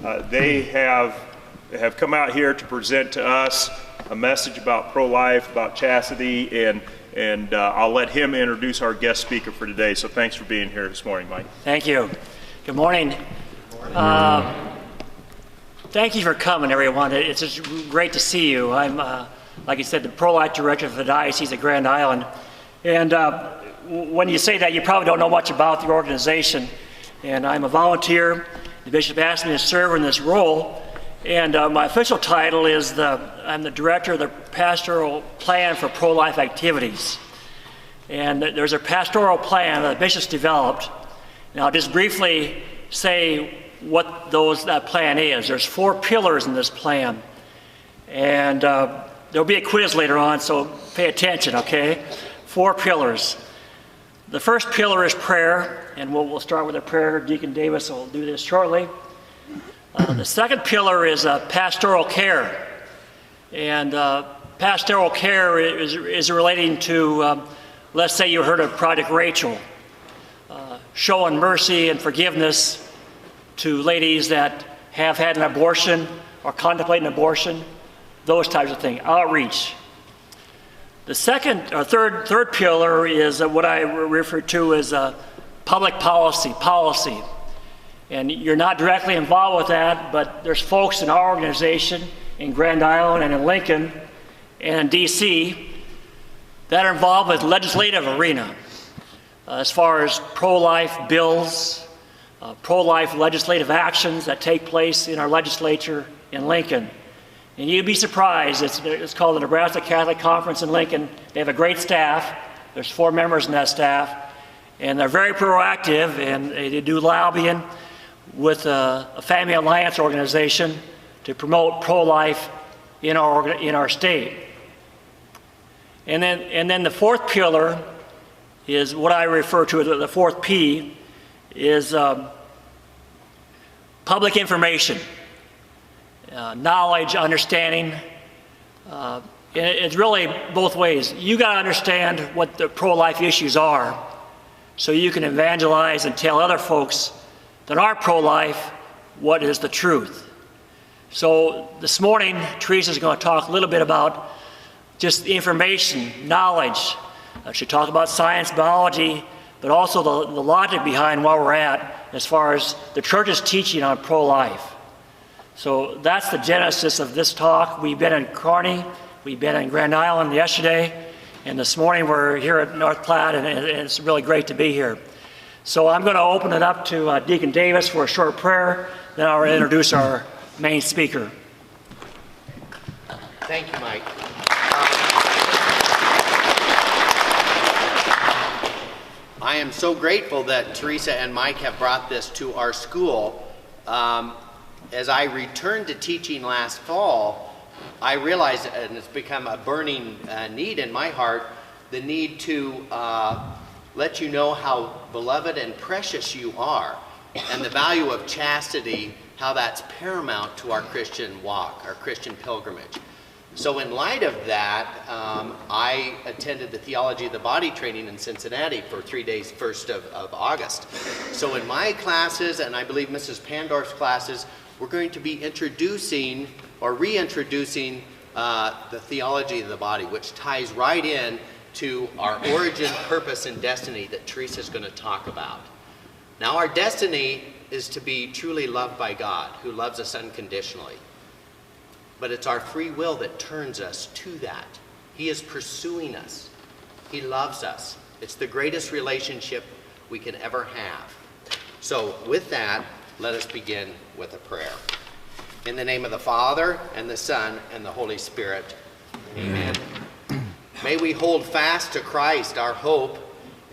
They have come out here to present to us a message about pro-life, about chastity, and I'll let him introduce our guest speaker for today. So thanks for being here this morning, Mike. Thank you. Good morning. Thank you for coming, everyone. It's just great to see you. I'm, like you said, the pro-life director for the Diocese of Grand Island. And when you say that, you probably don't know much about the organization. And I'm a volunteer. The bishop asked me to serve in this role. And my official title is I'm the director of the pastoral plan for pro-life activities. And there's a pastoral plan that the bishop's developed. Now, I'll just briefly say what that plan is. There's 4 pillars in this plan. And there'll be a quiz later on, so pay attention, okay? 4 pillars. The first pillar is prayer, and we'll start with a prayer. Deacon Davis will do this shortly. The second pillar is pastoral care. And pastoral care is relating to, let's say you heard of Project Rachel, showing mercy and forgiveness to ladies that have had an abortion or contemplate an abortion, those types of things, outreach. The third pillar is what I refer to as public policy. And you're not directly involved with that, but there's folks in our organization in Grand Island and in Lincoln and in DC that are involved with legislative arena as far as pro-life bills, pro-life legislative actions that take place in our legislature in Lincoln. And you'd be surprised, it's called the Nebraska Catholic Conference in Lincoln. They have a great staff. There's 4 members in that staff. And they're very proactive, and they do lobbying with a Family Alliance organization to promote pro-life in our state. And then the 4th pillar is what I refer to as the 4th P, is public information, knowledge, understanding. It's really both ways. You got to understand what the pro-life issues are so you can evangelize and tell other folks that are pro-life what is the truth. So this morning, Teresa's going to talk a little bit about just information, knowledge. She'll talk about science, biology, but also the logic behind where we're at as far as the church's teaching on pro-life. So that's the genesis of this talk. We've been in Kearney, we've been in Grand Island yesterday, and this morning we're here at North Platte, and it's really great to be here. So I'm going to open it up to Deacon Davis for a short prayer, then I'll introduce our main speaker. Thank you, Mike. I am so grateful that Teresa and Mike have brought this to our school. As I returned to teaching last fall, I realized, and it's become a burning need in my heart, the need to let you know how beloved and precious you are, and the value of chastity, how that's paramount to our Christian walk, our Christian pilgrimage. So in light of that, I attended the Theology of the Body training in Cincinnati for 3 days, 1st of August. So in my classes, and I believe Mrs. Pandorf's classes, we're going to be introducing or reintroducing the theology of the body, which ties right in to our origin, purpose, and destiny that Teresa's going to talk about. Now, our destiny is to be truly loved by God, who loves us unconditionally. But it's our free will that turns us to that. He is pursuing us. He loves us. It's the greatest relationship we can ever have. So with that, let us begin with a prayer. In the name of the Father, and the Son, and the Holy Spirit, amen. May we hold fast to Christ, our hope,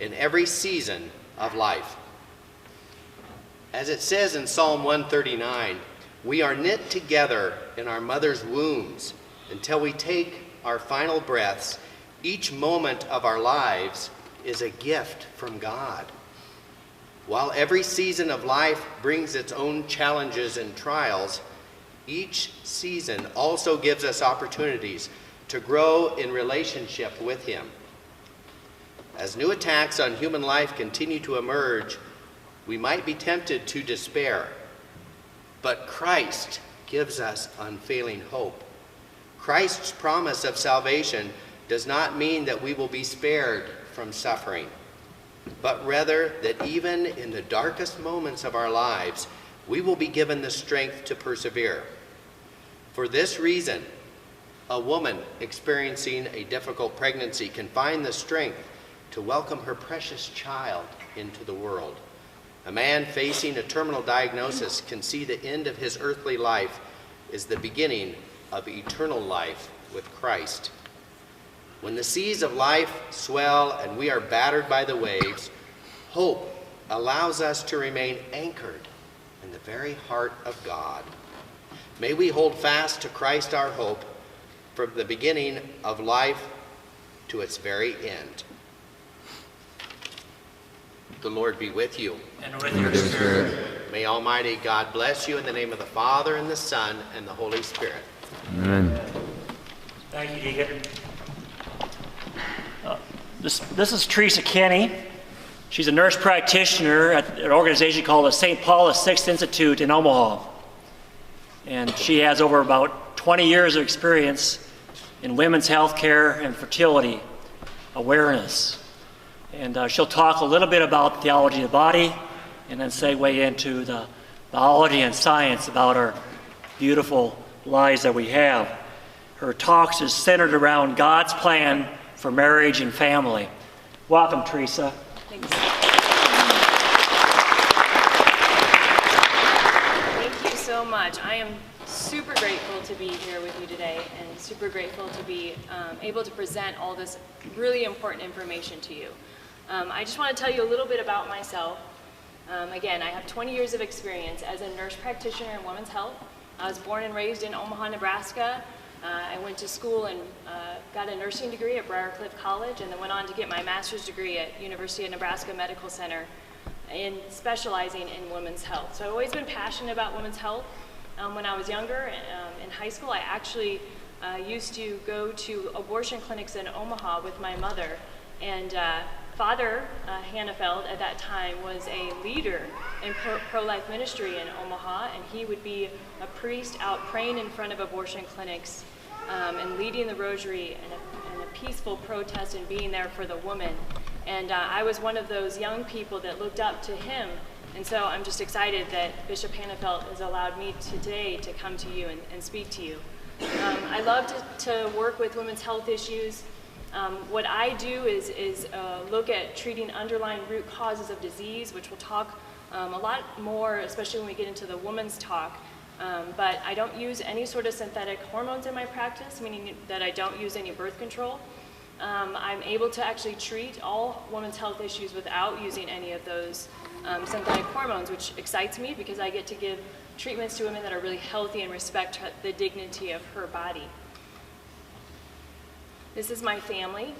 in every season of life. As it says in Psalm 139, we are knit together in our mother's wombs until we take our final breaths. Each moment of our lives is a gift from God. While every season of life brings its own challenges and trials, each season also gives us opportunities to grow in relationship with Him. As new attacks on human life continue to emerge, we might be tempted to despair. but Christ gives us unfailing hope. Christ's promise of salvation does not mean that we will be spared from suffering, but rather that even in the darkest moments of our lives, we will be given the strength to persevere. For this reason, a woman experiencing a difficult pregnancy can find the strength to welcome her precious child into the world. A man facing a terminal diagnosis can see the end of his earthly life is the beginning of eternal life with Christ. When the seas of life swell and we are battered by the waves, hope allows us to remain anchored in the very heart of God. May we hold fast to Christ our hope from the beginning of life to its very end. The Lord be with you. And with your spirit. May Almighty God bless you in the name of the Father, and the Son, and the Holy Spirit. Amen. Thank you, Deacon. This is Teresa Kenny. She's a nurse practitioner at an organization called the St. Paul VI Institute in Omaha. And she has over about 20 years of experience in women's health care and fertility awareness. And she'll talk a little bit about theology of the body and then segue into the biology and science about our beautiful lives that we have. Her talks is centered around God's plan for marriage and family. Welcome, Teresa. Thanks. Thank you so much. I am super grateful to be here with you today and super grateful to be able to present all this really important information to you. I just want to tell you a little bit about myself. Again, I have 20 years of experience as a nurse practitioner in women's health. I was born and raised in Omaha, Nebraska. I went to school and got a nursing degree at Briarcliff College and then went on to get my master's degree at University of Nebraska Medical Center in specializing in women's health. So I've always been passionate about women's health. When I was younger, in high school, I actually used to go to abortion clinics in Omaha with my mother. And Father Hannafeld at that time was a leader in pro-life ministry in Omaha, and he would be a priest out praying in front of abortion clinics and leading the rosary and a peaceful protest and being there for the woman. And I was one of those young people that looked up to him, and so I'm just excited that Bishop Hannafeld has allowed me today to come to you and speak to you. I love to work with women's health issues. What I do is look at treating underlying root causes of disease, which we'll talk a lot more, especially when we get into the woman's talk. But I don't use any sort of synthetic hormones in my practice, meaning that I don't use any birth control. I'm able to actually treat all women's health issues without using any of those synthetic hormones, which excites me because I get to give treatments to women that are really healthy and respect the dignity of her body. This is my family.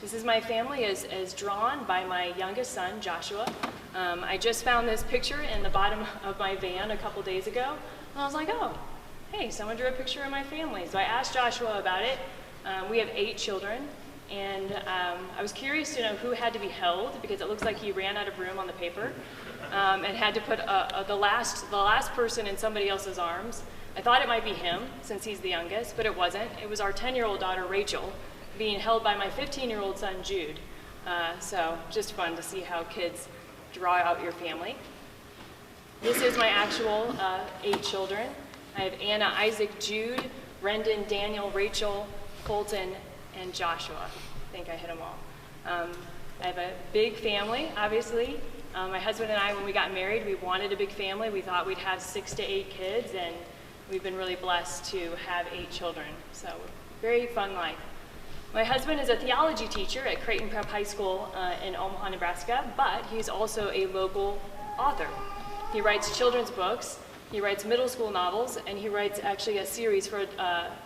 This is my family as drawn by my youngest son, Joshua. I just found this picture in the bottom of my van a couple days ago, and I was like, oh, hey, someone drew a picture of my family. So I asked Joshua about it. We have 8 children, and I was curious to know who had to be held, because it looks like he ran out of room on the paper, and had to put the last person in somebody else's arms. I thought it might be him, since he's the youngest, but it wasn't. It was our 10-year-old daughter, Rachel, being held by my 15-year-old son, Jude. So just fun to see how kids draw out your family. This is my actual 8 children. I have Anna, Isaac, Jude, Brendan, Daniel, Rachel, Colton, and Joshua. I think I hit them all. I have a big family, obviously. My husband and I, when we got married, we wanted a big family. We thought we'd have 6 to 8 kids, and we've been really blessed to have 8 children. So very fun life. My husband is a theology teacher at Creighton Prep High School in Omaha, Nebraska, but he's also a local author. He writes children's books, he writes middle school novels, and he writes actually a series for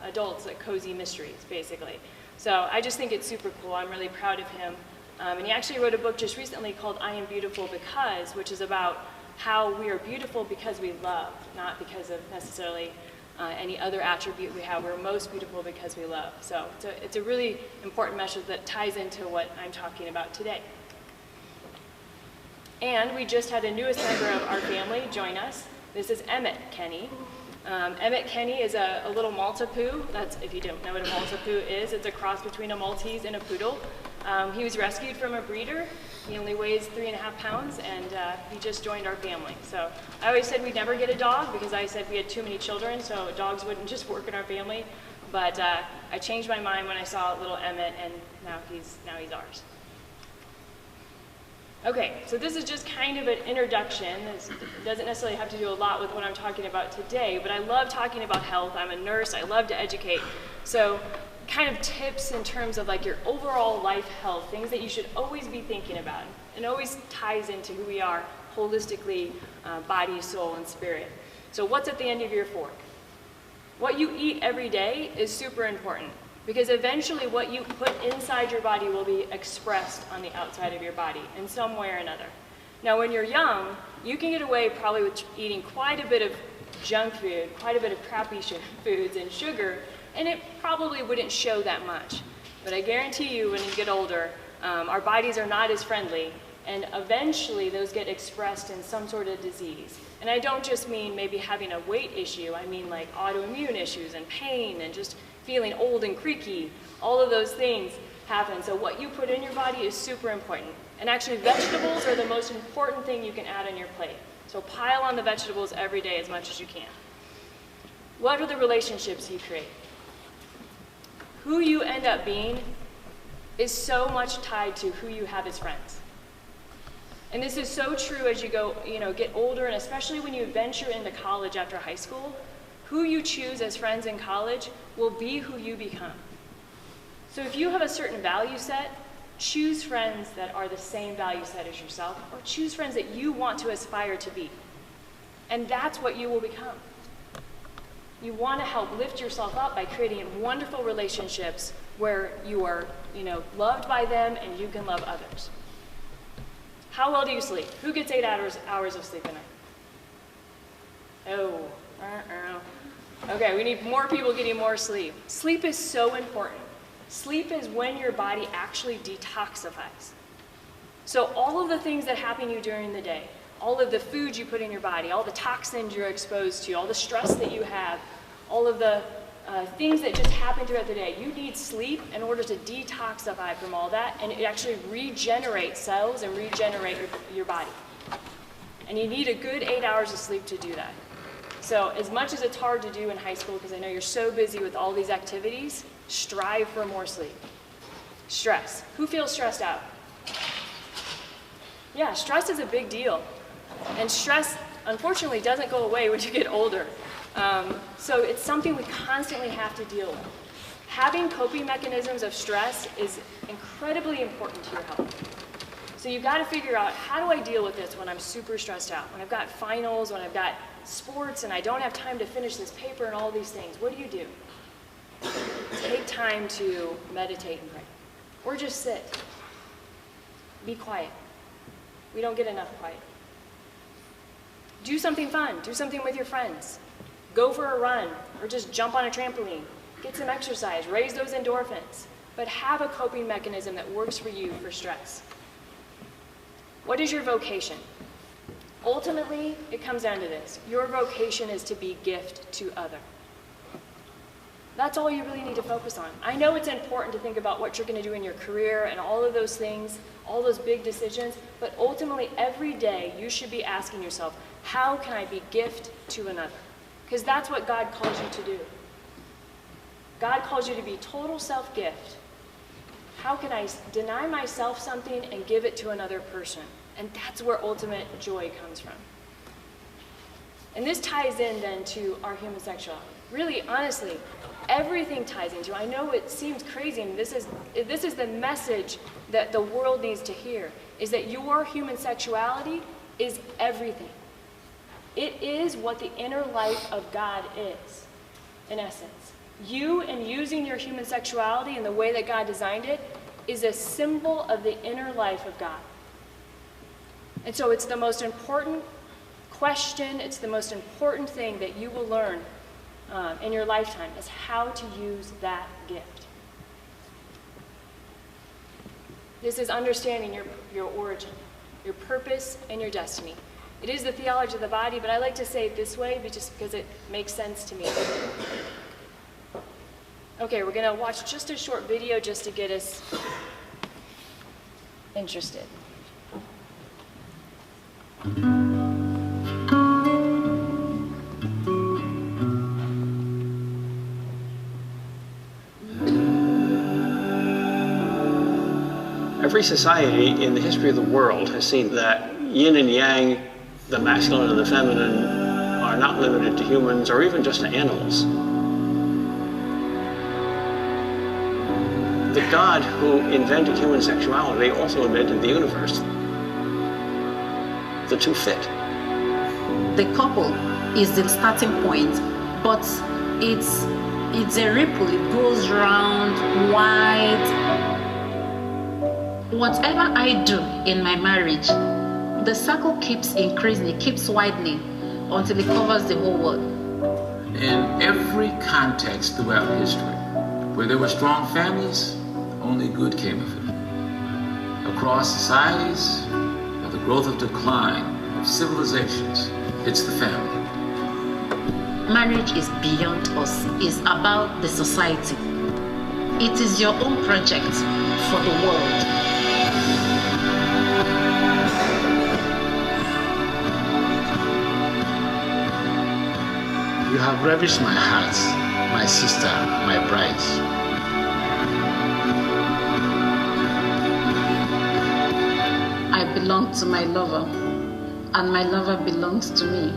adults, like cozy mysteries, basically. So I just think it's super cool. I'm really proud of him. And he actually wrote a book just recently called I Am Beautiful Because, which is about how we are beautiful because we love, not because of necessarily any other attribute we have. We're most beautiful because we love. So it's a really important message that ties into what I'm talking about today. And we just had a newest member of our family join us. This is Emmett Kenny. Emmett Kenny is a little Maltipoo. That's, if you don't know what a Maltipoo is, it's a cross between a Maltese and a Poodle. He was rescued from a breeder. He only weighs 3.5 pounds, and he just joined our family. So I always said we'd never get a dog because I said we had too many children, so dogs wouldn't just work in our family. But I changed my mind when I saw little Emmett, and now he's ours. Okay, so this is just kind of an introduction. This doesn't necessarily have to do a lot with what I'm talking about today, but I love talking about health. I'm a nurse, I love to educate. So kind of tips in terms of like your overall life health, things that you should always be thinking about. And always ties into who we are holistically, body, soul, and spirit. So what's at the end of your fork? What you eat every day is super important, because eventually what you put inside your body will be expressed on the outside of your body in some way or another. Now when you're young, you can get away probably with eating quite a bit of junk food, quite a bit of crappy foods and sugar, and it probably wouldn't show that much. But I guarantee you when you get older, our bodies are not as friendly, and eventually those get expressed in some sort of disease. And I don't just mean maybe having a weight issue, I mean like autoimmune issues and pain and just feeling old and creaky. All of those things happen. So what you put in your body is super important. And actually vegetables are the most important thing you can add on your plate. So pile on the vegetables every day as much as you can. What are the relationships you create? Who you end up being is so much tied to who you have as friends. And this is so true as you go, get older, and especially when you venture into college after high school. Who you choose as friends in college will be who you become. So if you have a certain value set, choose friends that are the same value set as yourself, or choose friends that you want to aspire to be. And that's what you will become. You want to help lift yourself up by creating wonderful relationships where you are, loved by them and you can love others. How well do you sleep? Who gets 8 hours of sleep a night? Oh, Okay, we need more people getting more sleep. Sleep is so important. Sleep is when your body actually detoxifies. So all of the things that happen to you during the day, all of the food you put in your body, all the toxins you're exposed to, all the stress that you have, all of the things that just happen throughout the day, you need sleep in order to detoxify from all that, and it actually regenerates cells and regenerate your body. And you need a good 8 hours of sleep to do that. So as much as it's hard to do in high school, because I know you're so busy with all these activities, strive for more sleep. Stress. Who feels stressed out? Yeah, stress is a big deal. And stress, unfortunately, doesn't go away when you get older. So it's something we constantly have to deal with. Having coping mechanisms of stress is incredibly important to your health. So you've got to figure out, how do I deal with this when I'm super stressed out? When I've got finals, when I've got sports, and I don't have time to finish this paper and all these things. What do? Take time to meditate and pray. Or just sit. Be quiet. We don't get enough quiet. Do something fun. Do something with your friends. Go for a run, or just jump on a trampoline. Get some exercise. Raise those endorphins. But have a coping mechanism that works for you for stress. What is your vocation? Ultimately, it comes down to this. Your vocation is to be gift to other. That's all you really need to focus on. I know it's important to think about what you're going to do in your career and all of those things, all those big decisions, but ultimately every day you should be asking yourself, how can I be gift to another? Because that's what God calls you to do. God calls you to be total self-gift. How can I deny myself something and give it to another person? And that's where ultimate joy comes from. And this ties in then to our human sexuality. Really, honestly, everything ties into. I know it seems crazy, and this is the message that the world needs to hear, is that your human sexuality is everything. It is what the inner life of God is, in essence. You, and using your human sexuality in the way that God designed it, is a symbol of the inner life of God. And so it's the most important question, it's the most important thing that you will learn in your lifetime, is how to use that gift. This is understanding your origin, your purpose, and your destiny. It is the theology of the body, but I like to say it this way just because it makes sense to me. Okay, we're going to watch just a short video just to get us interested. Every society in the history of the world has seen that yin and yang, the masculine and the feminine, are not limited to humans or even just to animals. The God who invented human sexuality also invented the universe. The two fit. The couple is the starting point, but it's a ripple. It goes round, wide. Whatever I do in my marriage, the circle keeps increasing, it keeps widening until it covers the whole world. In every context throughout history, where there were strong families, only good came of it. Across societies, the growth of decline of civilizations hits the family. Marriage is beyond us, it's about the society. It is your own project for the world. You have ravished my heart, my sister, my bride. I belong to my lover, and my lover belongs to me.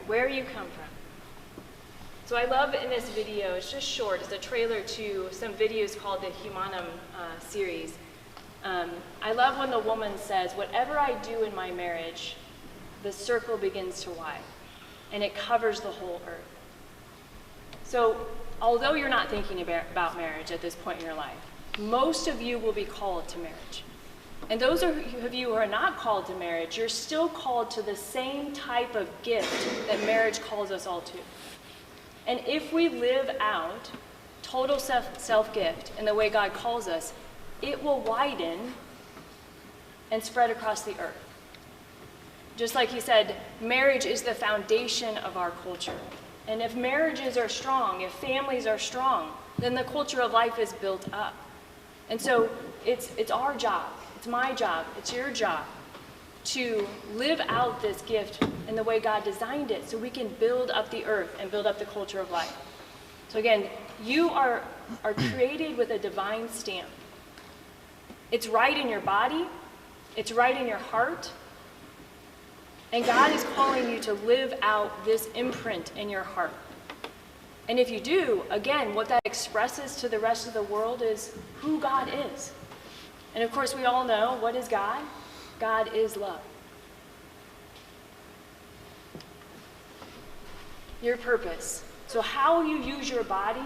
Where you come from. So I love in this video, it's just short, it's a trailer to some videos called the Humanum series. I love when the woman says, whatever I do in my marriage, the circle begins to widen, and it covers the whole earth. So although you're not thinking about marriage at this point in your life, most of you will be called to marriage. And those of you who are not called to marriage, you're still called to the same type of gift that marriage calls us all to. And if we live out total self-gift in the way God calls us, it will widen and spread across the earth. Just like he said, marriage is the foundation of our culture. And if marriages are strong, if families are strong, then the culture of life is built up. And so it's our job. It's my job, it's your job to live out this gift in the way God designed it so we can build up the earth and build up the culture of life. So again, you are created with a divine stamp. It's right in your body, it's right in your heart, and God is calling you to live out this imprint in your heart. And if you do, again, what that expresses to the rest of the world is who God is. And of course, we all know, what is God? God is love. Your purpose. So how you use your body,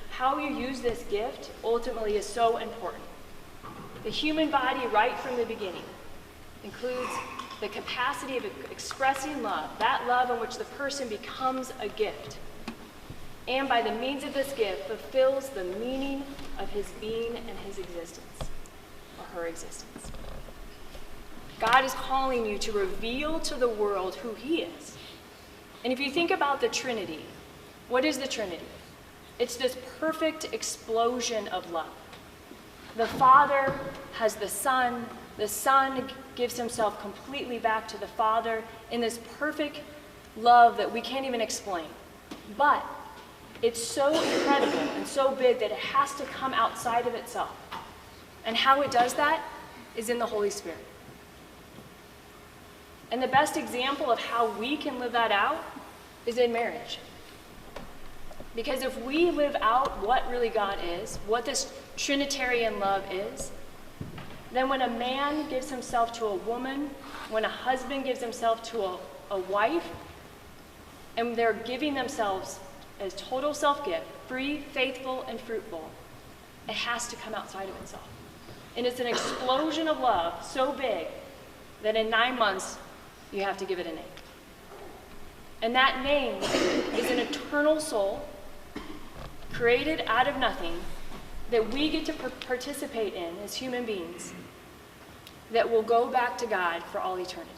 how you use this gift, ultimately is so important. The human body, right from the beginning, includes the capacity of expressing love, that love in which the person becomes a gift. And by the means of this gift, fulfills the meaning of his being and his existence. Her existence. God is calling you to reveal to the world who he is. And if you think about the Trinity, what is the Trinity? It's this perfect explosion of love. The Father has the Son gives himself completely back to the Father in this perfect love that we can't even explain. But it's so incredible and so big that it has to come outside of itself. And how it does that is in the Holy Spirit. And the best example of how we can live that out is in marriage. Because if we live out what really God is, what this Trinitarian love is, then when a man gives himself to a woman, when a husband gives himself to a wife, and they're giving themselves as total self-gift, free, faithful, and fruitful, it has to come outside of itself. And it's an explosion of love so big that in 9 months, you have to give it a name. And that name is an eternal soul created out of nothing that we get to participate in as human beings that will go back to God for all eternity.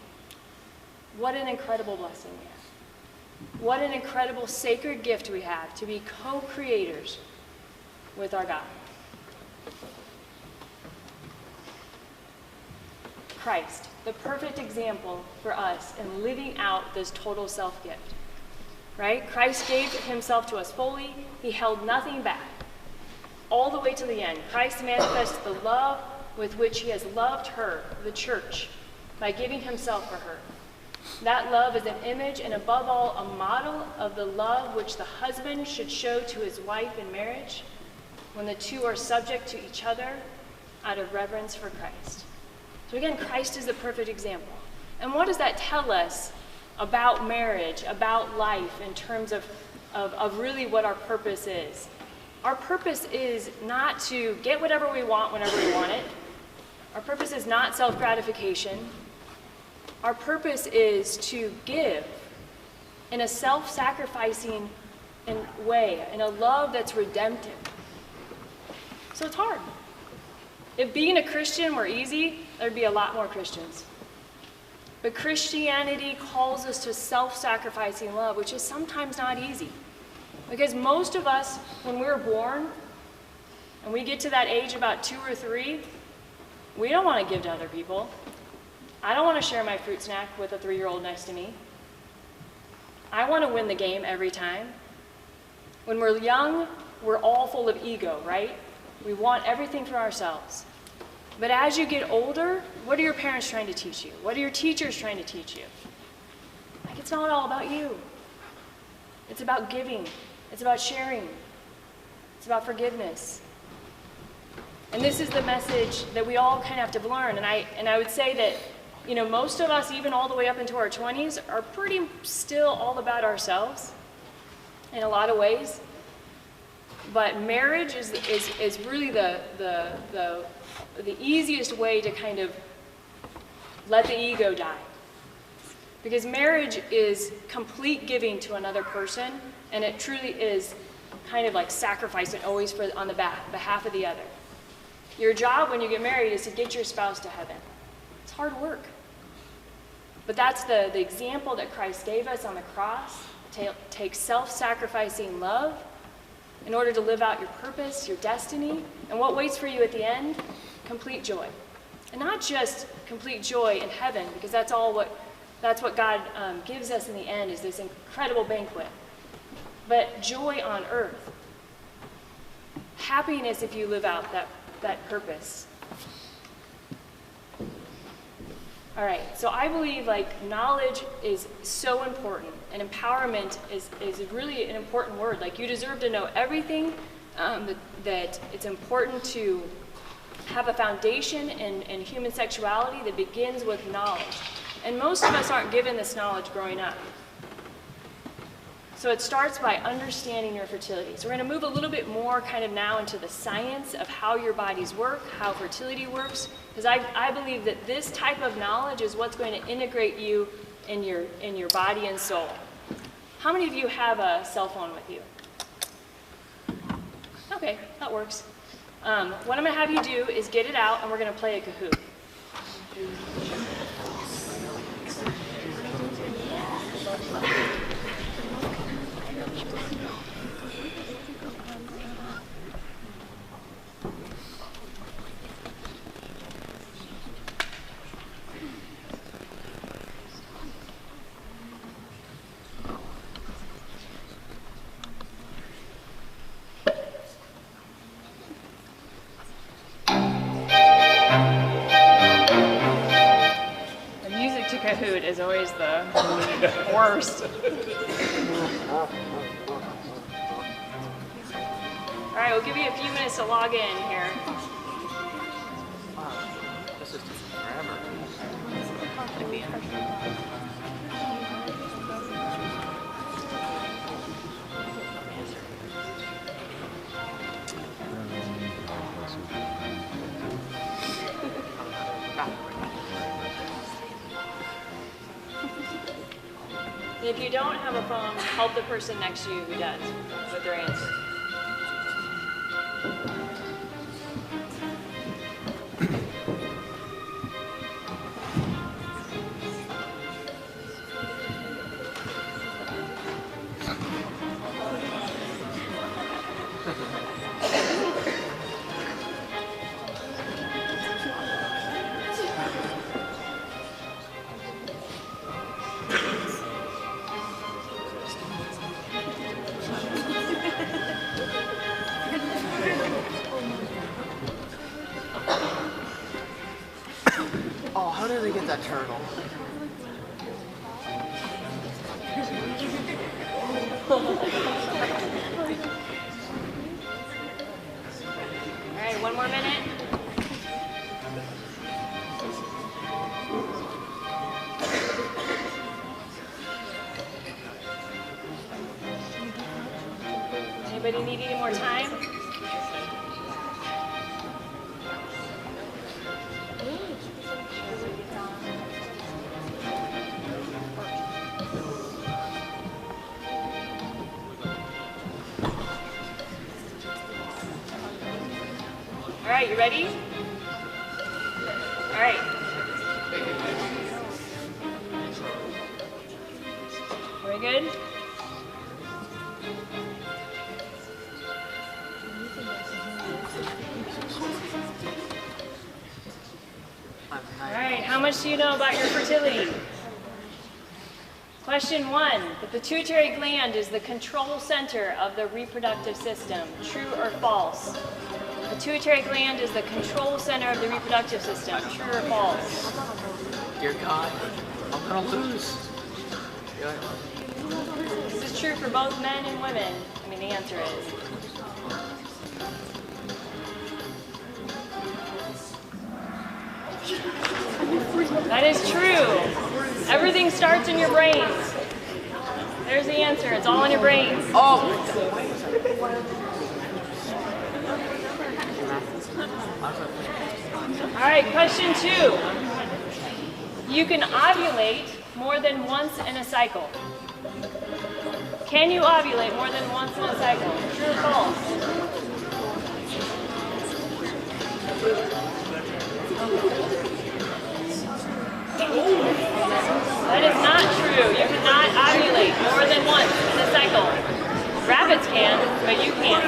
What an incredible blessing we have. What an incredible sacred gift we have to be co-creators with our God. Christ, the perfect example for us in living out this total self-gift. Right? Christ gave himself to us fully. He held nothing back. All the way to the end. Christ manifests the love with which he has loved her, the church, by giving himself for her. That love is an image and above all a model of the love which the husband should show to his wife in marriage when the two are subject to each other out of reverence for Christ. So again, Christ is the perfect example. And what does that tell us about marriage, about life, in terms of really what our purpose is? Our purpose is not to get whatever we want whenever we want it. Our purpose is not self-gratification. Our purpose is to give in a self-sacrificing way, in a love that's redemptive. So it's hard. If being a Christian were easy, there'd be a lot more Christians. But Christianity calls us to self-sacrificing love, which is sometimes not easy. Because most of us, when we're born, and we get to that age about 2 or 3, we don't want to give to other people. I don't want to share my fruit snack with a 3-year-old next to me. I want to win the game every time. When we're young, we're all full of ego, right? We want everything for ourselves. But as you get older, what are your parents trying to teach you? What are your teachers trying to teach you? Like, it's not all about you. It's about giving. It's about sharing. It's about forgiveness. And this is the message that we all kind of have to learn. And I would say that, you know, most of us, even all the way up into our 20s, are pretty still all about ourselves in a lot of ways. But marriage is really the easiest way to kind of let the ego die. Because marriage is complete giving to another person, and it truly is kind of like sacrificing always on the behalf of the other. Your job when you get married is to get your spouse to heaven. It's hard work. But that's the example that Christ gave us on the cross. Take self-sacrificing love in order to live out your purpose, your destiny. And what waits for you at the end? Complete joy. And not just complete joy in heaven, because that's what God gives us in the end, is this incredible banquet. But joy on earth. Happiness if you live out that purpose. All right, so I believe like knowledge is so important, and empowerment is really an important word. Like, you deserve to know everything, that it's important to have a foundation in human sexuality that begins with knowledge. And most of us aren't given this knowledge growing up. So it starts by understanding your fertility. So we're going to move a little bit more kind of now into the science of how your bodies work, how fertility works, because I believe that this type of knowledge is what's going to integrate you in your body and soul. How many of you have a cell phone with you? Okay, that works. What I'm going to have you do is get it out, and we're going to play a Kahoot. Kahoot is always the worst. All right, we'll give you a few minutes to log in here. This is forever. And if you don't have a phone, help the person next to you who does with their answer. Oh, how did they get that turtle? All right, one more minute. Anybody need any more time? All right, you ready? All right. Very good. All right, how much do you know about your fertility? Question 1, the pituitary gland is the control center of the reproductive system. True or false? The pituitary gland is the control center of the reproductive system. True or false? Dear God, I'm gonna lose. This is true for both men and women. I mean, the answer is. That is true. Everything starts in your brains. There's the answer. It's all in your brains. Oh! All right, question 2. You can ovulate more than once in a cycle. Can you ovulate more than once in a cycle? True or false? That is not true. You cannot ovulate more than once in a cycle. Rabbits can, but you can't.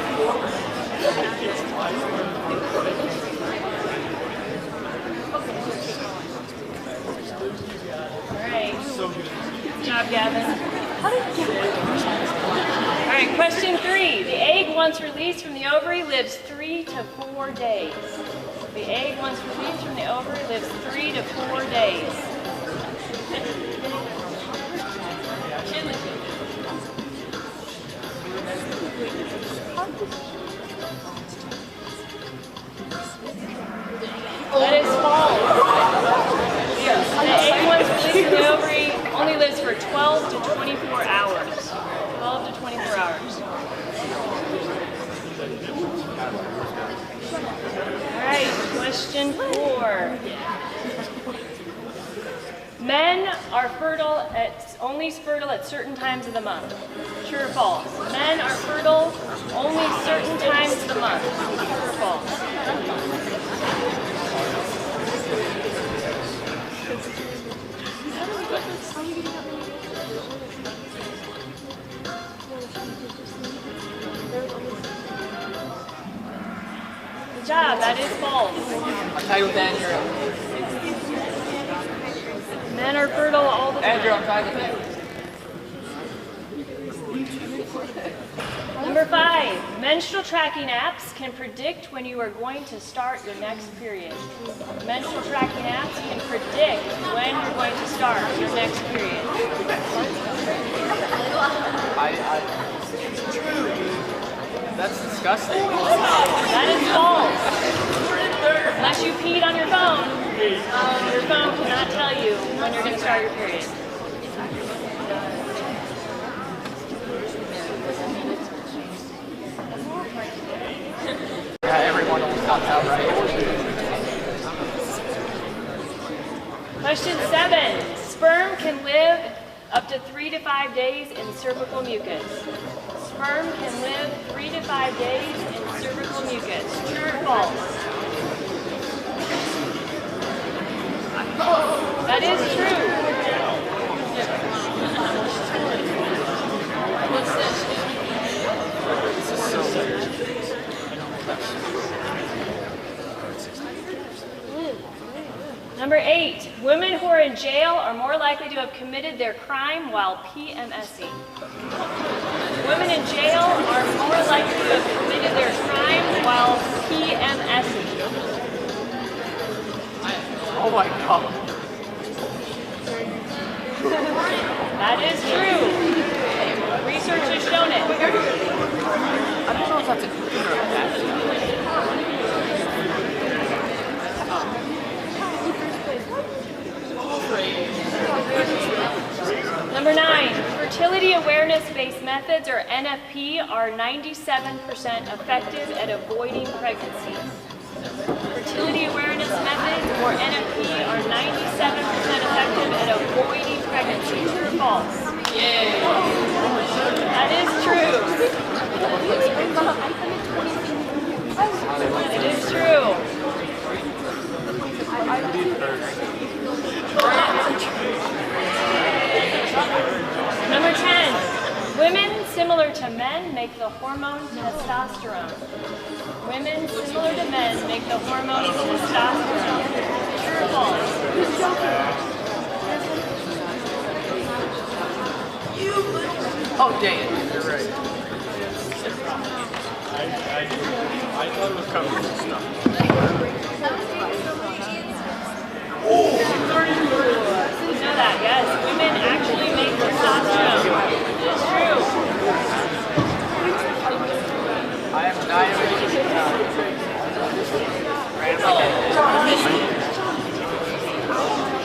All right. Good job, Gavin. All right, question 3. The egg, once released from the ovary, lives 3 to 4 days. The egg, once released from the ovary, lives 3 to 4 days. That is false. The egg, once released from the ovary, only lives for 12 to 24 hours. 12 to 24 hours. All right, question 4. Men are only fertile at certain times of the month. True or false? Men are fertile only certain times of the month. True or false? Good job, that is false. I'll tell you with Andrew. Men are fertile all the time. Andrew, I'll try with you. Number 5, menstrual tracking apps can predict when you are going to start your next period. Menstrual tracking apps can predict when you're going to start your next period. It's true. That's disgusting. That is false. Unless you peed on your phone cannot tell you when you're going to start your period. Yeah, everyone almost got that right. Question 7. Sperm can live up to 3 3 to 5 days in cervical mucus. Sperm can live 3 to 5 days in cervical mucus. True or false? That is true. Number 8, women who are in jail are more likely to have committed their crime while PMSing. Women in jail are more likely to have committed their crime while PMSing. Oh my God. That is true. Research has shown it. I don't know if that's a good or a bad thing. Number 9, fertility awareness-based methods, or NFP, are 97% effective at avoiding pregnancy. Fertility awareness methods, or NFP, are 97% effective at avoiding pregnancy. True or false? Yeah. That is true. It is true. Number 10, women similar to men make the hormone testosterone. Women similar to men make the hormone testosterone. True or false? Oh, dang it. You're right. I thought it was covered with stuff. You know that, yes. Women actually make testosterone. It's true. I have diabetes.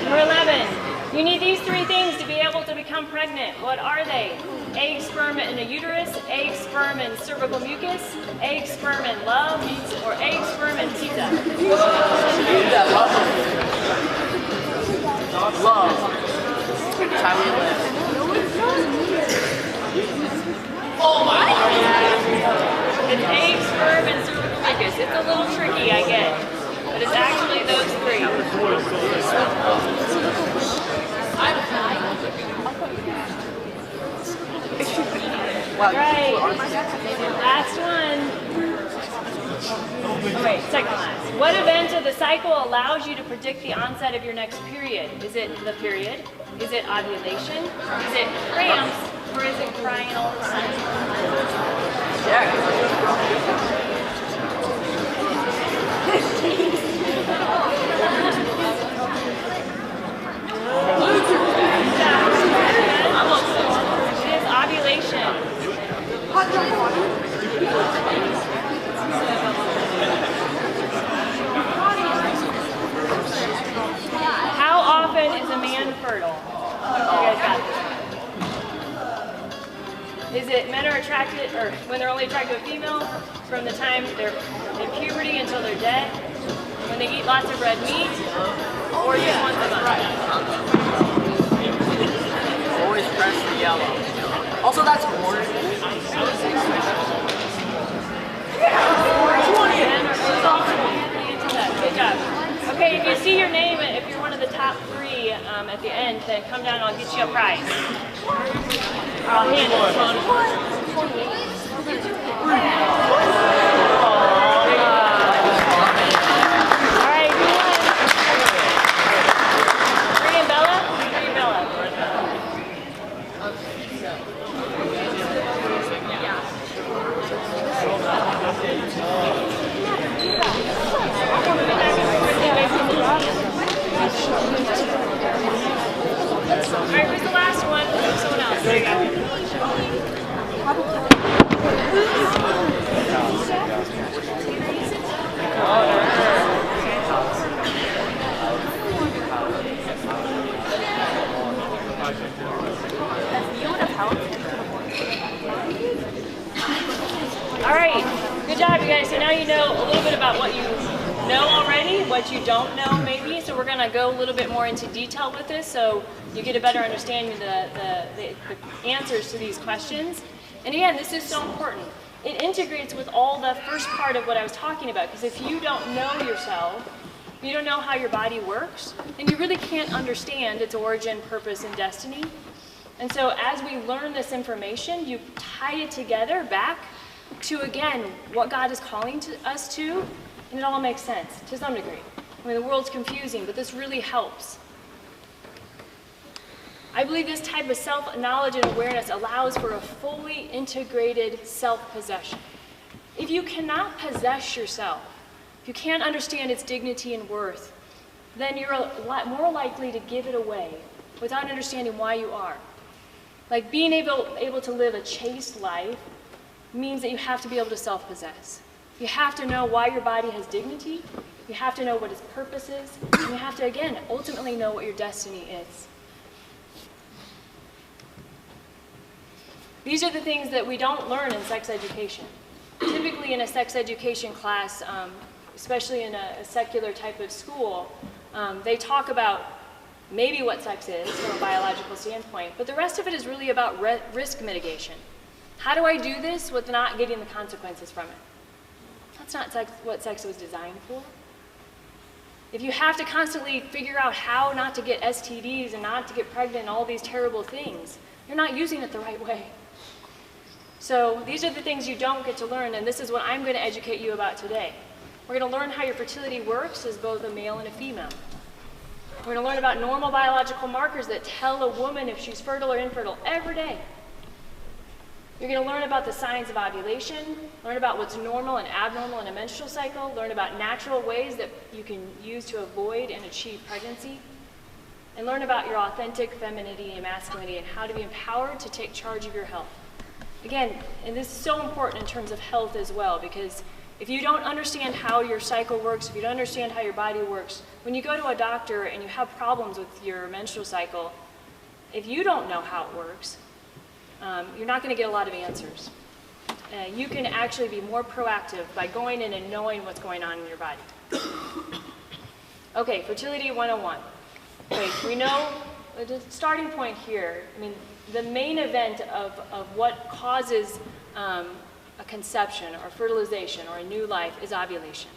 Number 11. You need these 3 things to be able to become pregnant. What are they? Egg, sperm in a uterus, egg, sperm in cervical mucus, egg, sperm in love, or egg, sperm in pizza. Love. That's how we live. Oh my God. It's egg, sperm, and cervical mucus. It's a little tricky, I get. But it's actually those 3. Right. Last one. Oh, wait, second last. What event of the cycle allows you to predict the onset of your next period? Is it the period? Is it ovulation? Is it cramps? Or is it crying all the time? It is ovulation. How often is a man fertile? You guys got this. Is it men are attracted, or when they're only attracted to a female, from the time they're in puberty until they're dead, when they eat lots of red meat, or just once a month? Always press the yellow. Also, that's orange. Good job. Okay, if you see your name, if you're one of the top 3 at the end, then come down and I'll get you a prize. I'll hand it. All right, who won? Bree and Bella? Bree and Bella. All right, who's the last one? Someone else. There you go. All right, good job, you guys. So now you know a little bit about what you know already, what you don't know maybe. So we're going to go a little bit more into detail with this so you get a better understanding of the answers to these questions. And again, this is so important. It integrates with all the first part of what I was talking about, because if you don't know yourself, you don't know how your body works, then you really can't understand its origin, purpose, and destiny. And so as we learn this information, you tie it together back to, again, what God is calling us to, and it all makes sense to some degree. I mean, the world's confusing, but this really helps. I believe this type of self-knowledge and awareness allows for a fully integrated self-possession. If you cannot possess yourself, if you can't understand its dignity and worth, then you're a lot more likely to give it away without understanding why you are. Like being able to live a chaste life means that you have to be able to self-possess. You have to know why your body has dignity, you have to know what its purpose is, and you have to, again, ultimately know what your destiny is. These are the things that we don't learn in sex education. Typically in a sex education class, especially in a secular type of school, they talk about maybe what sex is from a biological standpoint, but the rest of it is really about risk mitigation. How do I do this with not getting the consequences from it? That's not what sex was designed for. If you have to constantly figure out how not to get STDs and not to get pregnant and all these terrible things, you're not using it the right way. So these are the things you don't get to learn, and this is what I'm going to educate you about today. We're going to learn how your fertility works as both a male and a female. We're going to learn about normal biological markers that tell a woman if she's fertile or infertile every day. You're going to learn about the signs of ovulation, learn about what's normal and abnormal in a menstrual cycle, learn about natural ways that you can use to avoid and achieve pregnancy, and learn about your authentic femininity and masculinity and how to be empowered to take charge of your health. Again, and this is so important in terms of health as well, because if you don't understand how your cycle works, if you don't understand how your body works, when you go to a doctor and you have problems with your menstrual cycle, if you don't know how it works, you're not going to get a lot of answers. You can actually be more proactive by going in and knowing what's going on in your body. Okay, fertility 101. Okay, we know the starting point here, I mean, the main event of what causes a conception or fertilization or a new life is ovulation.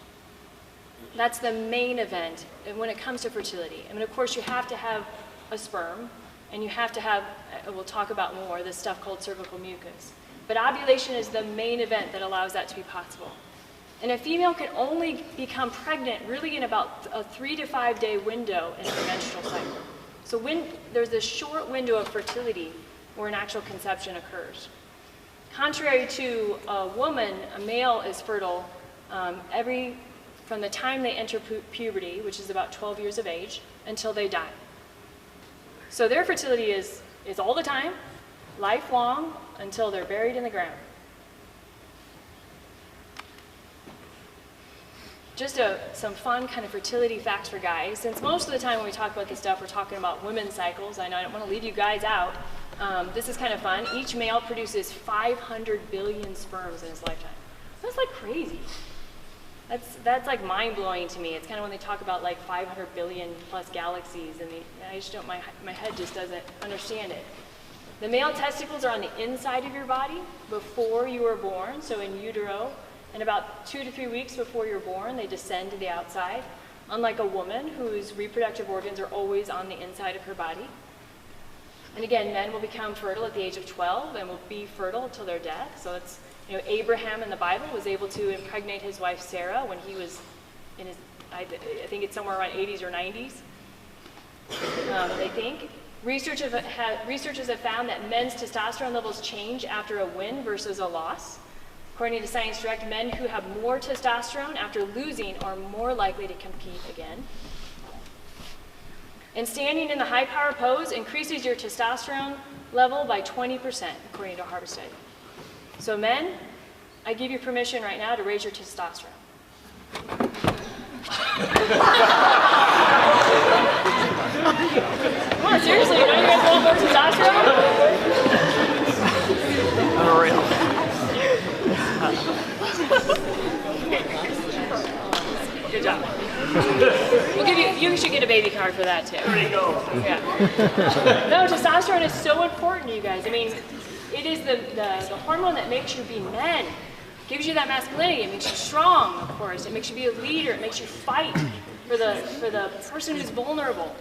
That's the main event when it comes to fertility. I mean, of course, you have to have a sperm, and you have to have, we'll talk about more, this stuff called cervical mucus. But ovulation is the main event that allows that to be possible. And a female can only become pregnant really in about a 3 to 5 day window in her menstrual cycle. So when there's this short window of fertility where an actual conception occurs. Contrary to a woman, a male is fertile from the time they enter puberty, which is about 12 years of age, until they die. So their fertility is all the time, lifelong, until they're buried in the ground. Just some fun kind of fertility facts for guys. Since most of the time when we talk about this stuff, we're talking about women's cycles. I know I don't want to leave you guys out. This is kind of fun. Each male produces 500 billion sperms in his lifetime. That's like crazy. That's like mind-blowing to me. It's kind of when they talk about like 500 billion plus galaxies, and I just don't, my head just doesn't understand it. The male testicles are on the inside of your body before you were born, so in utero, and about 2 to 3 weeks before you're born, they descend to the outside, unlike a woman whose reproductive organs are always on the inside of her body. And again, men will become fertile at the age of 12 and will be fertile until their death. So it's, Abraham in the Bible was able to impregnate his wife Sarah when he was in his, I think it's somewhere around 80s or 90s, they think. Researchers have found that men's testosterone levels change after a win versus a loss. According to Science Direct, men who have more testosterone after losing are more likely to compete again. And standing in the high power pose increases your testosterone level by 20%, according to a Harvard study. So men, I give you permission right now to raise your testosterone. Come on, seriously, don't you guys want more testosterone? Unreal. Good job. We'll give you should get a baby card for that too. There you go. Yeah. No, testosterone is so important, you guys. I mean, it is the hormone that makes you be men. Gives you that masculinity. It makes you strong, of course. It makes you be a leader. It makes you fight for the person who's vulnerable.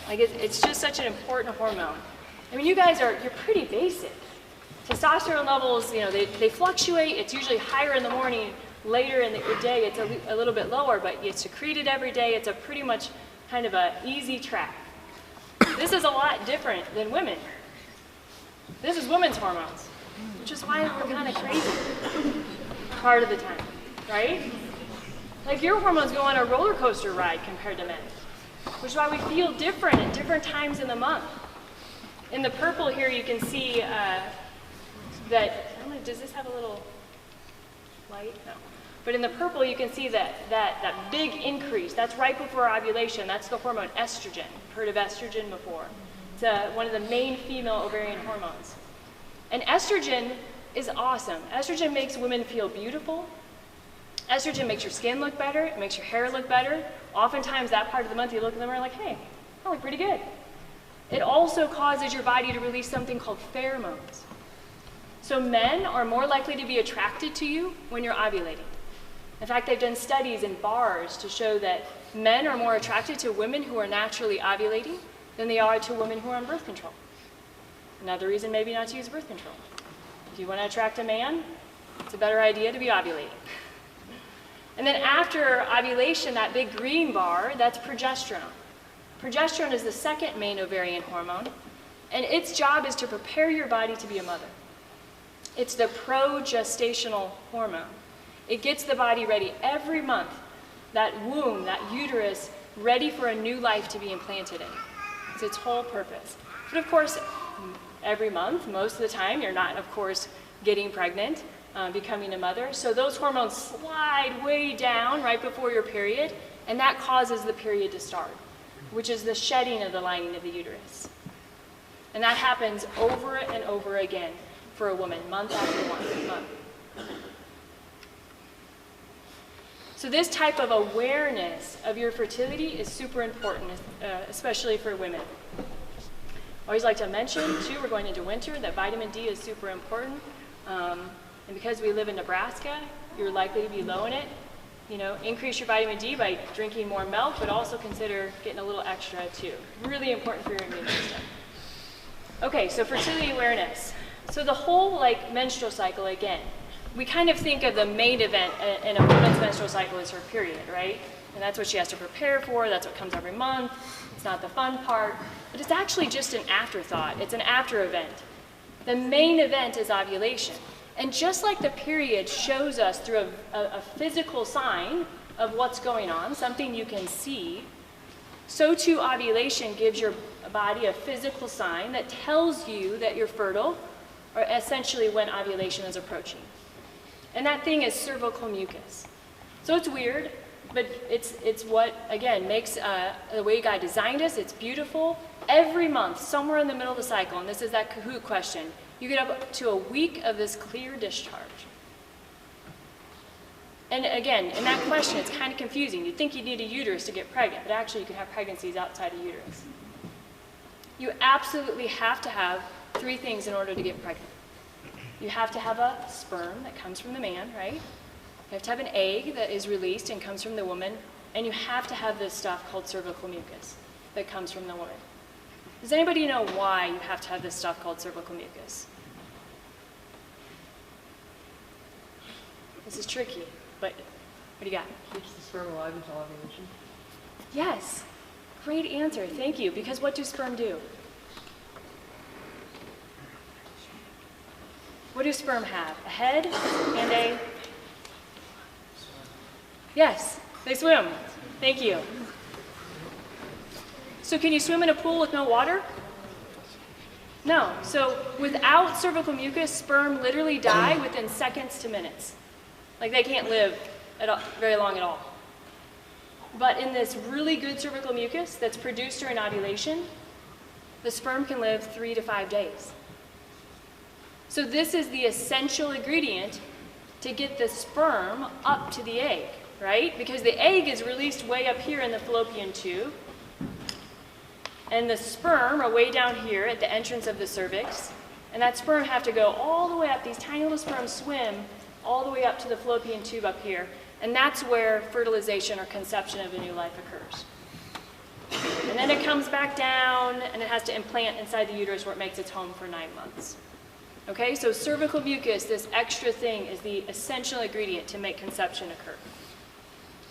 Like it's just such an important hormone. I mean, you guys you're pretty basic. Testosterone levels, you know, they fluctuate. It's usually higher in the morning. Later in the day, it's a little bit lower, but it's secreted every day. It's a pretty much kind of a easy track. This is a lot different than women. This is women's hormones, which is why we're kind of crazy part of the time, right? Like your hormones go on a roller coaster ride compared to men, which is why we feel different at different times in the month. In the purple here, you can see that, I don't know, does this have a little light? No. But in the purple, you can see that big increase. That's right before ovulation. That's the hormone estrogen. Heard of estrogen before? It's one of the main female ovarian hormones. And estrogen is awesome. Estrogen makes women feel beautiful. Estrogen makes your skin look better. It makes your hair look better. Oftentimes, that part of the month, you look at them and are like, hey, I look pretty good. It also causes your body to release something called pheromones. So men are more likely to be attracted to you when you're ovulating. In fact, they've done studies in bars to show that men are more attracted to women who are naturally ovulating than they are to women who are on birth control. Another reason maybe not to use birth control. If you want to attract a man, it's a better idea to be ovulating. And then after ovulation, that big green bar, that's progesterone. Progesterone is the second main ovarian hormone, and its job is to prepare your body to be a mother. It's the progestational hormone. It gets the body ready every month, that womb, that uterus, ready for a new life to be implanted in. It's its whole purpose. But of course, every month, most of the time, you're not, of course, getting pregnant, becoming a mother. So those hormones slide way down right before your period, and that causes the period to start, which is the shedding of the lining of the uterus. And that happens over and over again for a woman, month after month. So this type of awareness of your fertility is super important, especially for women. I always like to mention, too, we're going into winter, that vitamin D is super important. And because we live in Nebraska, you're likely to be low in it. You know, increase your vitamin D by drinking more milk, but also consider getting a little extra, too. Really important for your immune system. Okay, so fertility awareness. So the whole, menstrual cycle, again, we kind of think of the main event in a woman's menstrual cycle as her period, right? And that's what she has to prepare for. That's what comes every month. It's not the fun part. But it's actually just an afterthought. It's an after event. The main event is ovulation. And just like the period shows us through a physical sign of what's going on, something you can see, so too ovulation gives your body a physical sign that tells you that you're fertile, or essentially when ovulation is approaching. And that thing is cervical mucus. So it's weird, but it's what, again, makes the way God designed us. It's beautiful. Every month, somewhere in the middle of the cycle, and this is that Kahoot question, you get up to a week of this clear discharge. And again, in that question, it's kind of confusing. You'd think you'd need a uterus to get pregnant, but actually you can have pregnancies outside a uterus. You absolutely have to have three things in order to get pregnant. You have to have a sperm that comes from the man, right? You have to have an egg that is released and comes from the woman, and you have to have this stuff called cervical mucus that comes from the woman. Does anybody know why you have to have this stuff called cervical mucus? This is tricky, but what do you got? Keeps the sperm alive until ovulation. Yes, great answer, thank you. Because what do sperm do? What do sperm have? A head and a... Yes, they swim. Thank you. So can you swim in a pool with no water? No. So without cervical mucus, sperm literally die within seconds to minutes. Like they can't live very long at all. But in this really good cervical mucus that's produced during ovulation, the sperm can live 3 to 5 days. So this is the essential ingredient to get the sperm up to the egg. right? Because the egg is released way up here in the fallopian tube, and the sperm are way down here at the entrance of the cervix, and that sperm have to go all the way up. These tiny little sperms swim all the way up to the fallopian tube up here, and that's where fertilization or conception of a new life occurs. And then it comes back down, and it has to implant inside the uterus where it makes its home for 9 months. Okay, so cervical mucus, this extra thing, is the essential ingredient to make conception occur.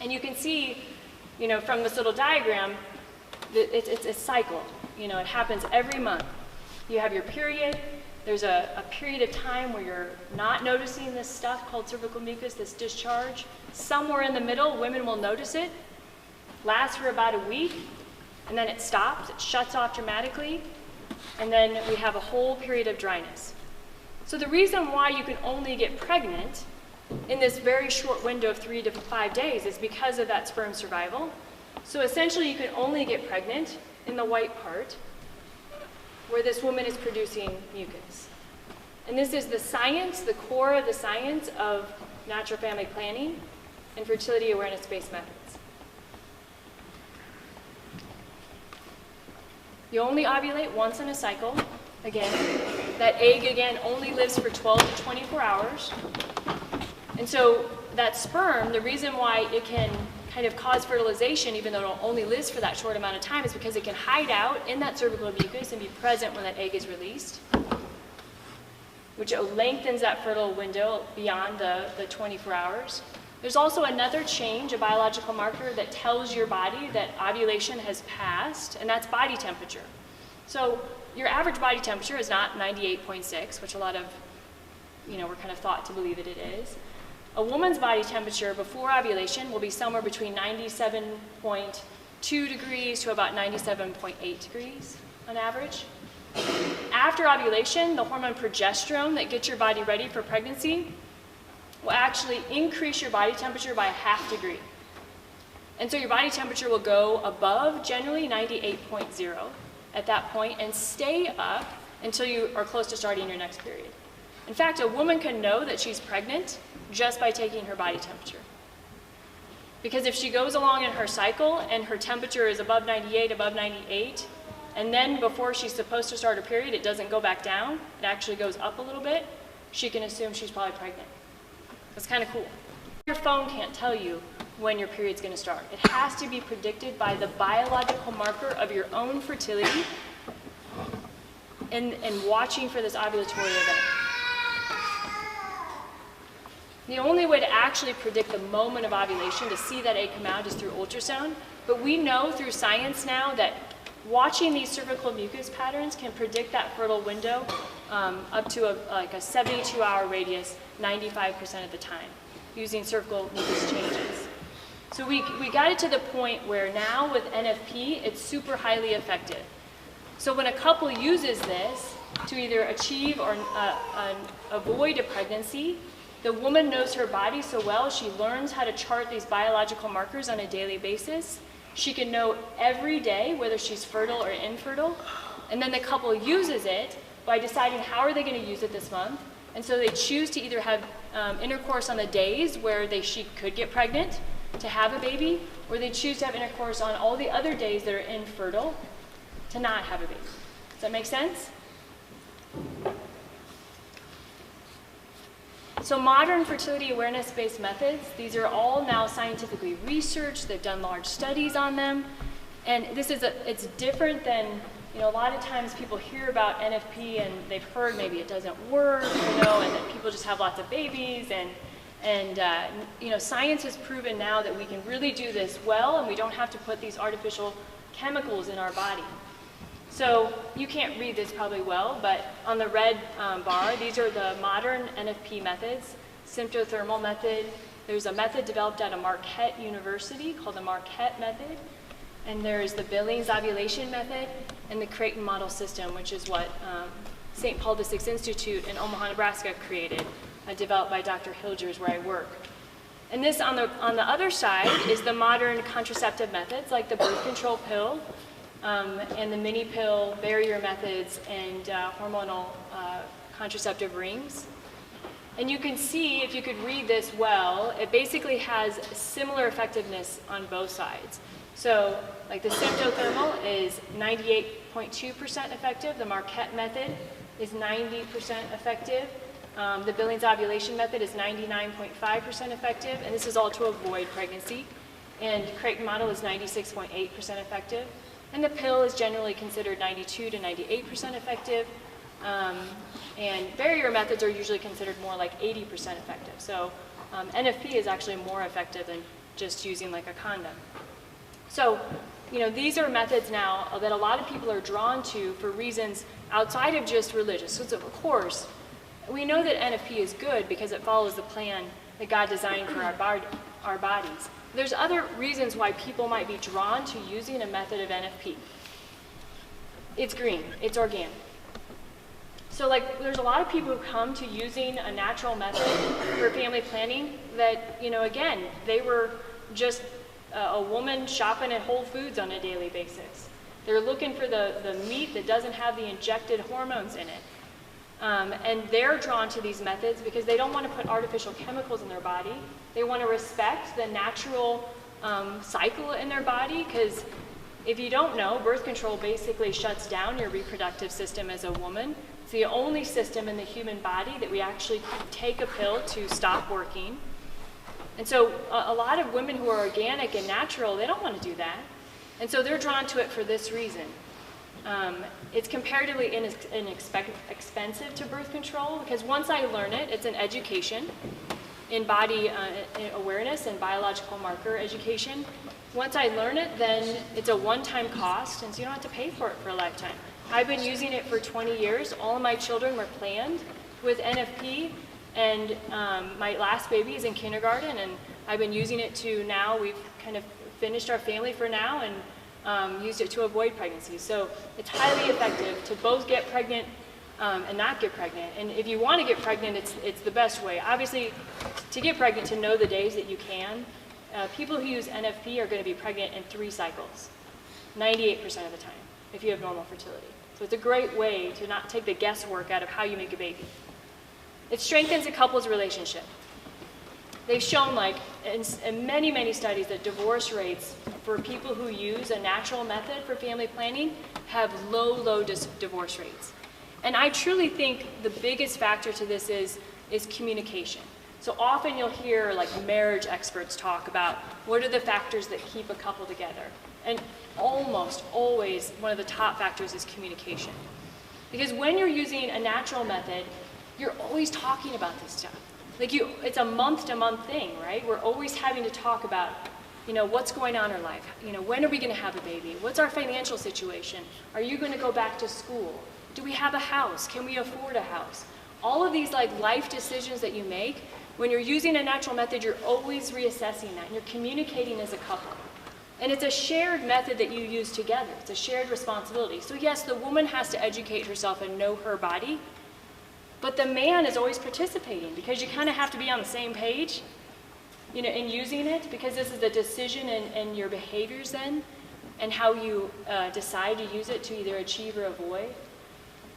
And you can see, you know, from this little diagram, that it's a cycle. You know, it happens every month. You have your period. There's a period of time where you're not noticing this stuff called cervical mucus, this discharge. Somewhere in the middle, women will notice it, lasts for about a week, and then it stops, it shuts off dramatically, and then we have a whole period of dryness. So the reason why you can only get pregnant in this very short window of 3 to 5 days is because of that sperm survival. So essentially you can only get pregnant in the white part where this woman is producing mucus. And this is the science, the core of the science of natural family planning and fertility awareness-based methods. You only ovulate once in a cycle. Again, that egg again only lives for 12 to 24 hours. And so that sperm, the reason why it can kind of cause fertilization, even though it only lives for that short amount of time, is because it can hide out in that cervical mucus and be present when that egg is released, which lengthens that fertile window beyond the 24 hours. There's also another change, a biological marker that tells your body that ovulation has passed, and that's body temperature. So your average body temperature is not 98.6, which a lot of, you know, we're kind of thought to believe that it is. A woman's body temperature before ovulation will be somewhere between 97.2 degrees to about 97.8 degrees on average. After ovulation, the hormone progesterone that gets your body ready for pregnancy will actually increase your body temperature by a ½ degree. And so your body temperature will go above generally 98.0 at that point and stay up until you are close to starting your next period. In fact, a woman can know that she's pregnant just by taking her body temperature. Because if she goes along in her cycle and her temperature is above 98, above 98, and then before she's supposed to start her period, it doesn't go back down, it actually goes up a little bit, she can assume she's probably pregnant. That's kind of cool. Your phone can't tell you when your period's going to start. It has to be predicted by the biological marker of your own fertility and watching for this ovulatory event. The only way to actually predict the moment of ovulation, to see that egg come out, is through ultrasound. But we know through science now that watching these cervical mucus patterns can predict that fertile window up to like a 72-hour radius 95% of the time using cervical mucus changes. So we got it to the point where now with NFP, it's super highly effective. So when a couple uses this to either achieve or avoid a pregnancy, the woman knows her body so well, she learns how to chart these biological markers on a daily basis. She can know every day whether she's fertile or infertile. And then the couple uses it by deciding how are they going to use it this month. And so they choose to either have intercourse on the days where she could get pregnant to have a baby, or they choose to have intercourse on all the other days that are infertile to not have a baby. Does that make sense? So modern fertility awareness-based methods, these are all now scientifically researched. They've done large studies on them. And this is it's different than, you know, a lot of times people hear about NFP and they've heard maybe it doesn't work, you know, and that people just have lots of babies. And you know, science has proven now that we can really do this well, and we don't have to put these artificial chemicals in our body. So you can't read this probably well, but on the red bar, these are the modern NFP methods. Symptothermal method. There's a method developed at a Marquette University called the Marquette method. And there's the Billings ovulation method and the Creighton model system, which is what St. Paul VI Institute in Omaha, Nebraska created, developed by Dr. Hilgers, where I work. And this on the other side is the modern contraceptive methods, like the birth control pill, and the mini pill barrier methods and hormonal contraceptive rings. And you can see, if you could read this well, it basically has similar effectiveness on both sides. So like the symptothermal is 98.2% effective. The Marquette method is 90% effective. The Billings ovulation method is 99.5% effective. And this is all to avoid pregnancy. And Creighton model is 96.8% effective. And the pill is generally considered 92 to 98% effective. And barrier methods are usually considered more like 80% effective. So NFP is actually more effective than just using like a condom. So, you know, these are methods now that a lot of people are drawn to for reasons outside of just religious. So, of course, we know that NFP is good because it follows the plan that God designed for our bodies. There's other reasons why people might be drawn to using a method of NFP. It's green, it's organic. So like, there's a lot of people who come to using a natural method for family planning that, you know, again, they were just a woman shopping at Whole Foods on a daily basis. They're looking for the meat that doesn't have the injected hormones in it. And they're drawn to these methods because they don't want to put artificial chemicals in their body. They want to respect the natural cycle in their body, because if you don't know, birth control basically shuts down your reproductive system as a woman. It's the only system in the human body that we actually take a pill to stop working. And so a lot of women who are organic and natural, they don't want to do that. And so they're drawn to it for this reason. It's comparatively inexpensive to birth control, because once I learn it, it's an education in body awareness and biological marker education. Once I learn it, then it's a one-time cost, and so you don't have to pay for it for a lifetime. I've been using it for 20 years. All of my children were planned with NFP, and my last baby is in kindergarten, and I've been using it to now. We've kind of finished our family for now, and used it to avoid pregnancy. So it's highly effective to both get pregnant and not get pregnant. And if you want to get pregnant, it's the best way. Obviously, to get pregnant, to know the days that you can, people who use NFP are going to be pregnant in 3 cycles, 98% of the time, if you have normal fertility. So it's a great way to not take the guesswork out of how you make a baby. It strengthens a couple's relationship. They've shown, like, in many, many studies, that divorce rates for people who use a natural method for family planning have low divorce rates. And I truly think the biggest factor to this is communication. So often you'll hear, like, marriage experts talk about what are the factors that keep a couple together. And almost always one of the top factors is communication. Because when you're using a natural method, you're always talking about this stuff. Like, it's a month-to-month thing, right? We're always having to talk about, you know, what's going on in our life. You know, when are we going to have a baby? What's our financial situation? Are you going to go back to school? Do we have a house? Can we afford a house? All of these, like, life decisions that you make, when you're using a natural method, you're always reassessing that, and you're communicating as a couple. And it's a shared method that you use together. It's a shared responsibility. So yes, the woman has to educate herself and know her body, but the man is always participating, because you kind of have to be on the same page, you know, in using it, because this is a decision in your behaviors then, and how you decide to use it to either achieve or avoid.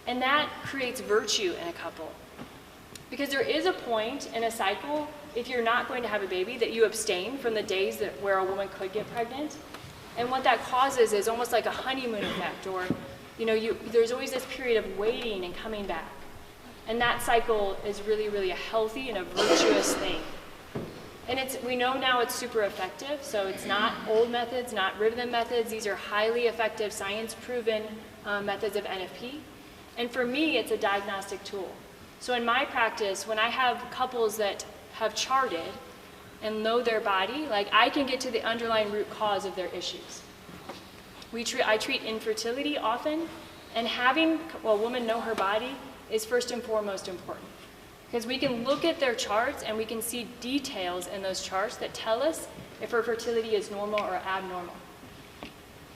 And that creates virtue in a couple. Because there is a point in a cycle, if you're not going to have a baby, that you abstain from the days where a woman could get pregnant. And what that causes is almost like a honeymoon effect, or, you know, there's always this period of waiting and coming back. And that cycle is really, really a healthy and a virtuous thing. And we know now it's super effective, so it's not old methods, not rhythm methods. These are highly effective, science-proven methods of NFP. And for me, it's a diagnostic tool. So in my practice, when I have couples that have charted and know their body, like, I can get to the underlying root cause of their issues. I treat infertility often, and having a woman know her body is first and foremost important. Because we can look at their charts and we can see details in those charts that tell us if her fertility is normal or abnormal.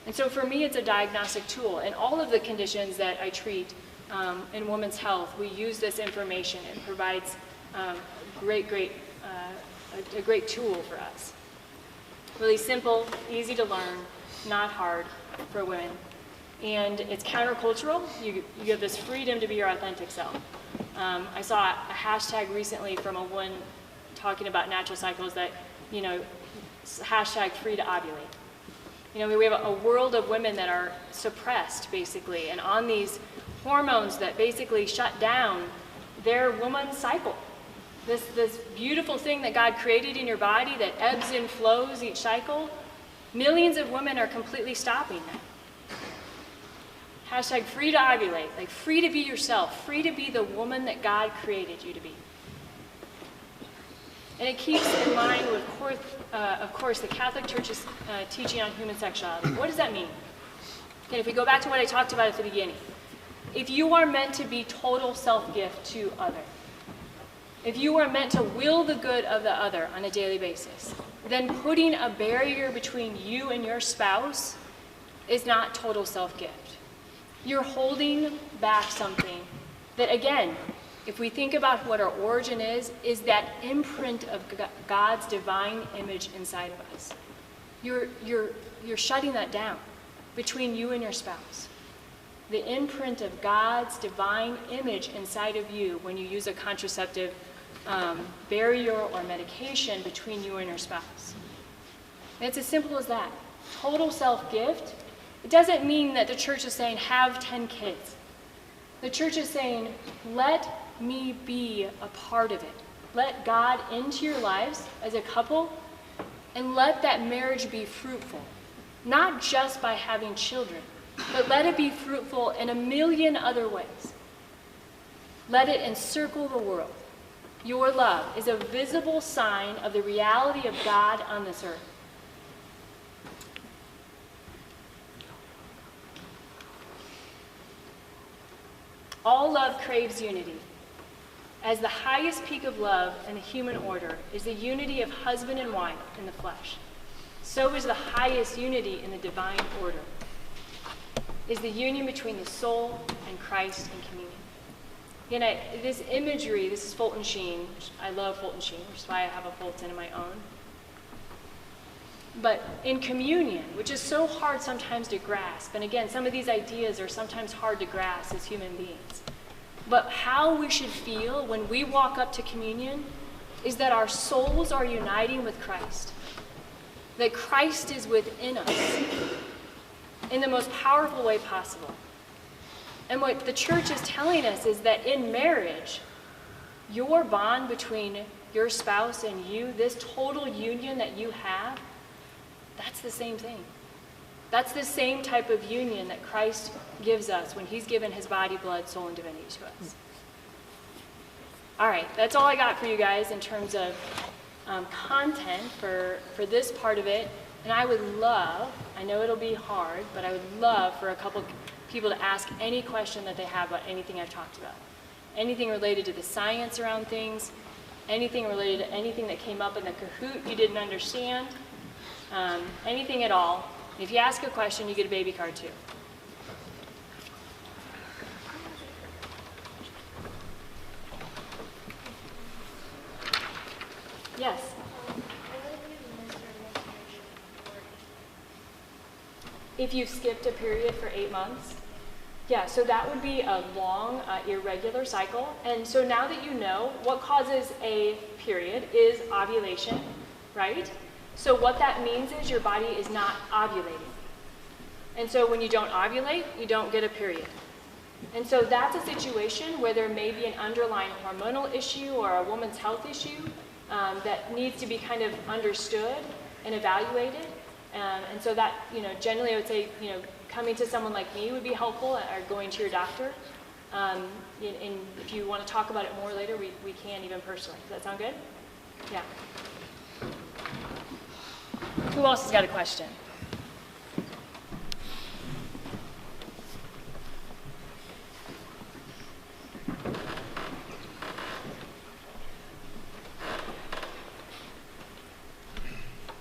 And so for me, it's a diagnostic tool. And all of the conditions that I treat in women's health, we use this information. It provides a great tool for us. Really simple, easy to learn, not hard for women. And it's countercultural. You have this freedom to be your authentic self. I saw a hashtag recently from a woman talking about natural cycles that, hashtag free to ovulate. We have a world of women that are suppressed, basically, and on these hormones that basically shut down their woman's cycle. This beautiful thing that God created in your body that ebbs and flows each cycle, millions of women are completely stopping that. Hashtag free to ovulate, like free to be yourself, free to be the woman that God created you to be. And it keeps in mind, of course, the Catholic Church's teaching on human sexuality. What does that mean? Okay, if we go back to what I talked about at the beginning, if you are meant to be total self-gift to other, if you are meant to will the good of the other on a daily basis, then putting a barrier between you and your spouse is not total self-gift. You're holding back something that, again, if we think about what our origin is that imprint of God's divine image inside of us. You're shutting that down between you and your spouse. The imprint of God's divine image inside of you when you use a contraceptive barrier or medication between you and your spouse. And it's as simple as that. Total self-gift. It doesn't mean that the church is saying, have 10 kids. The church is saying, let me be a part of it. Let God into your lives as a couple, and let that marriage be fruitful. Not just by having children, but let it be fruitful in a million other ways. Let it encircle the world. Your love is a visible sign of the reality of God on this earth. All love craves unity. As the highest peak of love in the human order is the unity of husband and wife in the flesh, so is the highest unity in the divine order, is the union between the soul and Christ in communion. Again, this imagery, this is Fulton Sheen. I love Fulton Sheen, which is why I have a Fulton of my own. But in communion, which is so hard sometimes to grasp, and again, some of these ideas are sometimes hard to grasp as human beings, but how we should feel when we walk up to communion is that our souls are uniting with Christ, that Christ is within us in the most powerful way possible. And what the church is telling us is that in marriage, your bond between your spouse and you, this total union that you have, that's the same thing. That's the same type of union that Christ gives us when he's given his body, blood, soul, and divinity to us. All right, that's all I got for you guys in terms of content for this part of it. And I would love, I know it'll be hard, but I would love for a couple people to ask any question that they have about anything I've talked about. Anything related to the science around things, anything related to anything that came up in the Kahoot you didn't understand, anything at all. If you ask a question, you get a baby card too. Yes? If you've skipped a period for 8 months? Yeah, so that would be a long, irregular cycle. And so now that you know what causes a period is ovulation, right? So what that means is your body is not ovulating. And so when you don't ovulate, you don't get a period. And so that's a situation where there may be an underlying hormonal issue or a woman's health issue that needs to be kind of understood and evaluated. And so that, generally I would say, coming to someone like me would be helpful, or going to your doctor. And if you want to talk about it more later, we can even personally. Does that sound good? Yeah. Who else has got a question?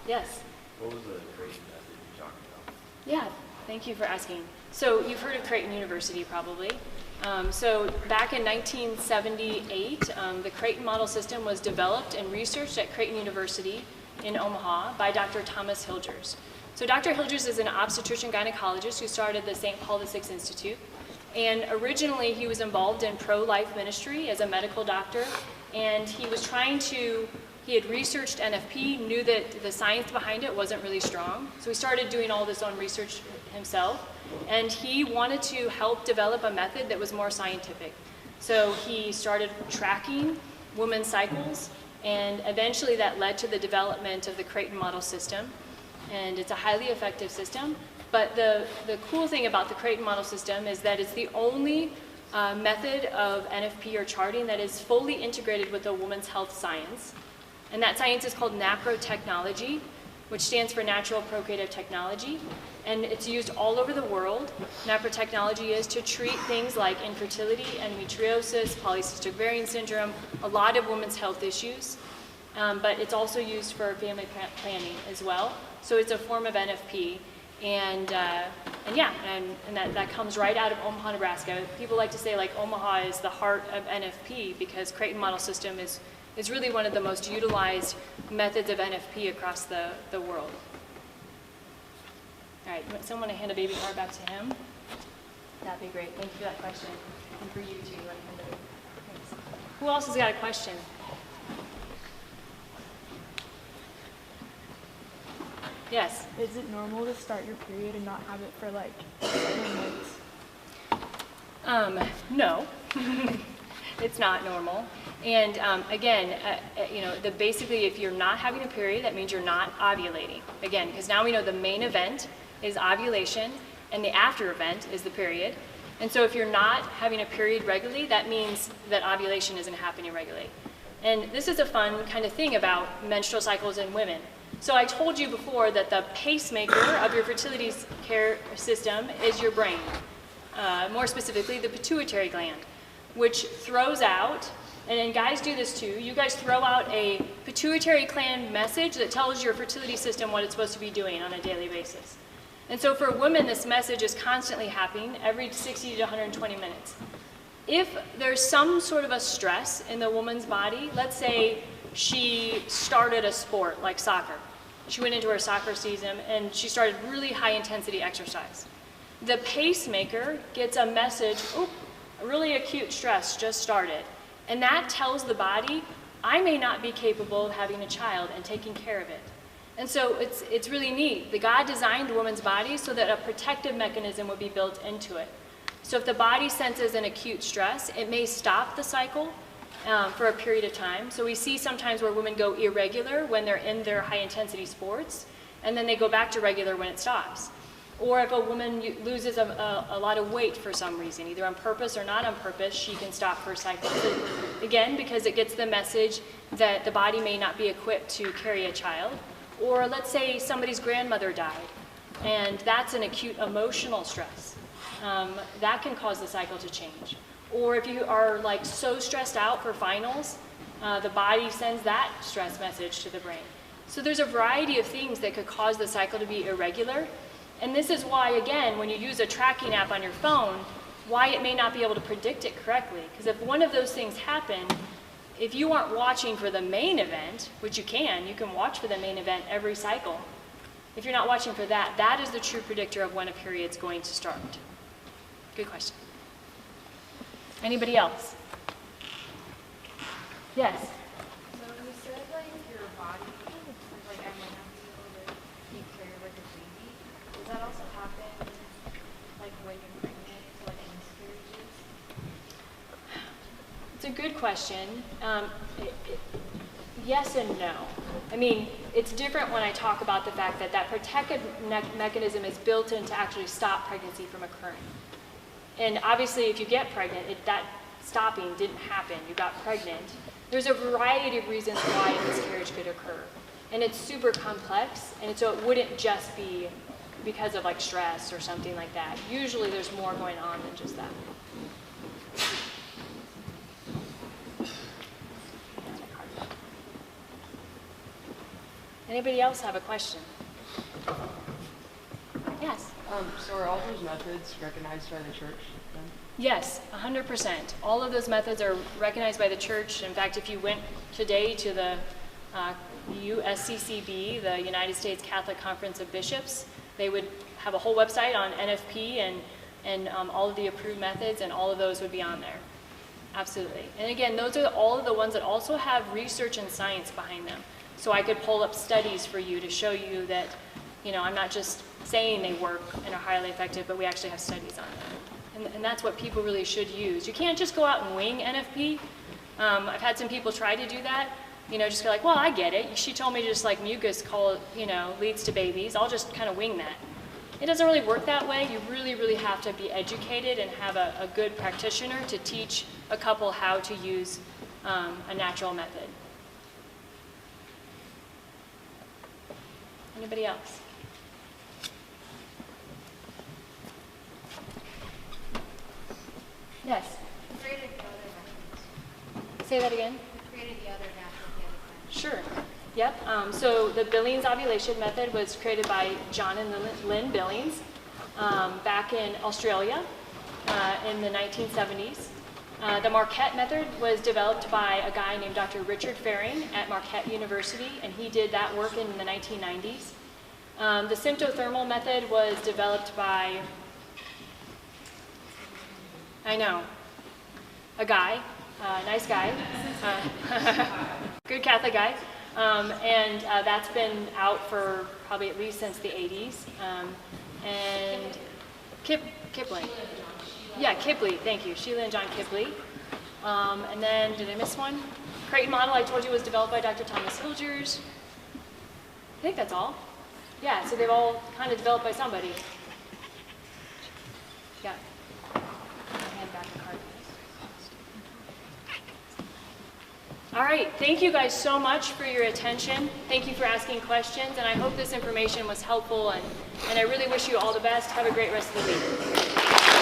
Yes? What was the Creighton method you talked about? Yeah, thank you for asking. So you've heard of Creighton University probably. So back in 1978, the Creighton model system was developed and researched at Creighton University in Omaha by Dr. Thomas Hilgers. So Dr. Hilgers is an obstetrician gynecologist who started the St. Paul VI Institute. And originally he was involved in pro-life ministry as a medical doctor, and he had researched NFP, knew that the science behind it wasn't really strong, so he started doing all this own research himself, and he wanted to help develop a method that was more scientific. So he started tracking women's cycles, and eventually that led to the development of the Creighton model system, and it's a highly effective system. But the cool thing about the Creighton model system is that it's the only method of NFP or charting that is fully integrated with a woman's health science. And that science is called naprotechnology, which stands for natural procreative technology. And it's used all over the world. Naprotechnology is to treat things like infertility, endometriosis, polycystic ovarian syndrome, a lot of women's health issues. But it's also used for family planning as well. So it's a form of NFP. And that comes right out of Omaha, Nebraska. People like to say like Omaha is the heart of NFP because Creighton model system is really one of the most utilized methods of NFP across the world. All right, someone want to hand a baby car back to him? That'd be great. Thank you for that question. And for you too. Thanks. Who else has got a question? Yes? Is it normal to start your period and not have it for like 7 months? No, it's not normal. And again, basically if you're not having a period, that means you're not ovulating. Again, because now we know the main event is ovulation and the after event is the period. And so if you're not having a period regularly, that means that ovulation isn't happening regularly. And this is a fun kind of thing about menstrual cycles in women. So I told you before that the pacemaker of your fertility care system is your brain, more specifically the pituitary gland, which throws out, and then guys do this too, you guys throw out a pituitary gland message that tells your fertility system what it's supposed to be doing on a daily basis. And so for women, this message is constantly happening every 60 to 120 minutes. If there's some sort of a stress in the woman's body, let's say she started a sport like soccer. She went into her soccer season and she started really high intensity exercise. The pacemaker gets a message, oh, really acute stress just started. And that tells the body, I may not be capable of having a child and taking care of it. And so it's really neat. The God designed a woman's body so that a protective mechanism would be built into it. So if the body senses an acute stress, it may stop the cycle for a period of time. So we see sometimes where women go irregular when they're in their high intensity sports, and then they go back to regular when it stops. Or if a woman loses a lot of weight for some reason, either on purpose or not on purpose, she can stop her cycle. So again, because it gets the message that the body may not be equipped to carry a child. Or let's say somebody's grandmother died, and that's an acute emotional stress. That can cause the cycle to change. Or if you are like so stressed out for finals, the body sends that stress message to the brain. So there's a variety of things that could cause the cycle to be irregular. And this is why, again, when you use a tracking app on your phone, why it may not be able to predict it correctly. Because if one of those things happen, if you aren't watching for the main event, which you can watch for the main event every cycle. If you're not watching for that, that is the true predictor of when a period's going to start. Good question. Anybody else? Yes? So you said like your body, like I might not be able to take care of like a baby. Does that also happen like when you're pregnant, like in miscarriages? It's a good question. Yes and no. I mean, it's different when I talk about the fact that that protective mechanism is built in to actually stop pregnancy from occurring. And obviously, if you get pregnant, that stopping didn't happen. You got pregnant. There's a variety of reasons why a miscarriage could occur. And it's super complex, and so it wouldn't just be because of like stress or something like that. Usually there's more going on than just that. Anybody else have a question? Yes? So are all those methods recognized by the church then? Yes, 100%. All of those methods are recognized by the church. In fact, if you went today to the USCCB, the United States Catholic Conference of Bishops, they would have a whole website on NFP, and and all of the approved methods, and all of those would be on there. Absolutely. And again, those are all of the ones that also have research and science behind them. So I could pull up studies for you to show you that, you know, I'm not just saying they work and are highly effective, but we actually have studies on them. And that's what people really should use. You can't just go out and wing NFP. I've had some people try to do that. You know, just be like, well, I get it. She told me just like mucus leads to babies. I'll just kind of wing that. It doesn't really work that way. You really, really have to be educated and have a good practitioner to teach a couple how to use a natural method. Anybody else? Yes? Who created the other methods? Say that again? Who created the other natural methods? Sure. Yep. So the Billings ovulation method was created by John and Lynn Billings back in Australia in the 1970s. The Marquette method was developed by a guy named Dr. Richard Faring at Marquette University, and he did that work in the 1990s. The symptothermal method was developed by, I know, a guy, nice guy, good Catholic guy. And that's been out for probably at least since the 80s. And Kipling. Yeah, Kipley, thank you. Sheila and John Kipley. And then, did I miss one? Creighton model, I told you, was developed by Dr. Thomas Hilgers. I think that's all. Yeah, so they've all kind of developed by somebody. Yeah. Hand back the card. All right, thank you guys so much for your attention. Thank you for asking questions, and I hope this information was helpful, and I really wish you all the best. Have a great rest of the week.